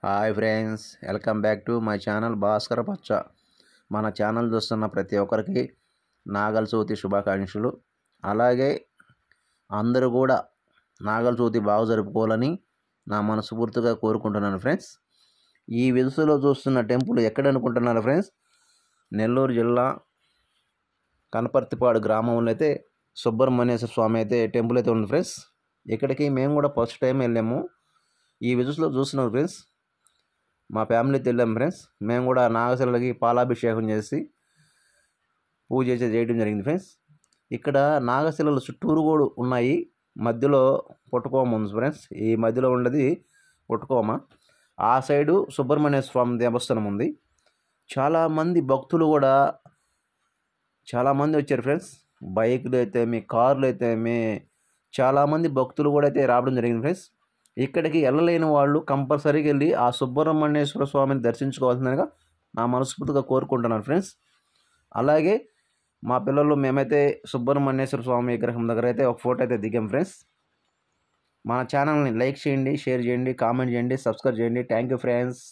Hi friends, welcome back to my channel Bhaskara పచ్చ. మన channel చూస్తున్న ప్రతి ఒక్కరికి నాగల చవితి శుభాకాంక్షలు. అలాగే అందరూ కూడా నాగల చవితి బాగా జరుపుకోవాలని నా మనస్ఫూర్తిగా కోరుకుంటున్నాను ఫ్రెండ్స్. ఈ విదుసులో చూస్తున్న టెంపుల్ ఎక్కడ అనుకుంటున్నారు ఫ్రెండ్స్? నెల్లూరు జిల్లా కనపర్తిపాడు గ్రామంలో అయితే సుబ్రహ్మణ్యేశ్వర స్వామి అయితే టెంపుల్ అయితే ఉంది ఫ్రెండ్స్. ఇక్కడికి మేము కూడా ఫస్ట్ టైం వెళ్ళాము. ఈ విదుసులో చూస్తున్నాం ఫ్రెండ్స్, మా ఫ్యామిలీతో వెళ్ళాం ఫ్రెండ్స్. మేము కూడా నాగశిలకి పాలాభిషేకం చేసి పూజ చేయడం జరిగింది ఫ్రెండ్స్. ఇక్కడ నాగశిలలు చుట్టూరు కూడా ఉన్నాయి, మధ్యలో పుట్టుకోమ ఉంది ఫ్రెండ్స్. ఈ మధ్యలో ఉన్నది పుట్టుకోమ. ఆ సైడు సుబ్రహ్మణ్య స్వామి దేవస్థానం ఉంది. చాలామంది భక్తులు కూడా చాలామంది వచ్చారు ఫ్రెండ్స్. బైకులు అయితే కార్లు అయితే చాలామంది భక్తులు కూడా అయితే రావడం జరిగింది ఫ్రెండ్స్. ఇక్కడికి వెళ్ళలేని వాళ్ళు కంపల్సరీగా వెళ్ళి ఆ సుబ్రహ్మణ్యేశ్వర స్వామిని దర్శించుకోవాల్సిందిగా నా మనస్ఫూర్తిగా కోరుకుంటున్నాను ఫ్రెండ్స్. అలాగే మా పిల్లలు మేమైతే సుబ్రహ్మణ్యేశ్వర స్వామి విగ్రహం దగ్గర అయితే ఒక ఫోటో అయితే దిగాం ఫ్రెండ్స్. మన ఛానల్ని లైక్ చేయండి, షేర్ చేయండి, కామెంట్ చేయండి, సబ్స్క్రైబ్ చేయండి. Thank you friends.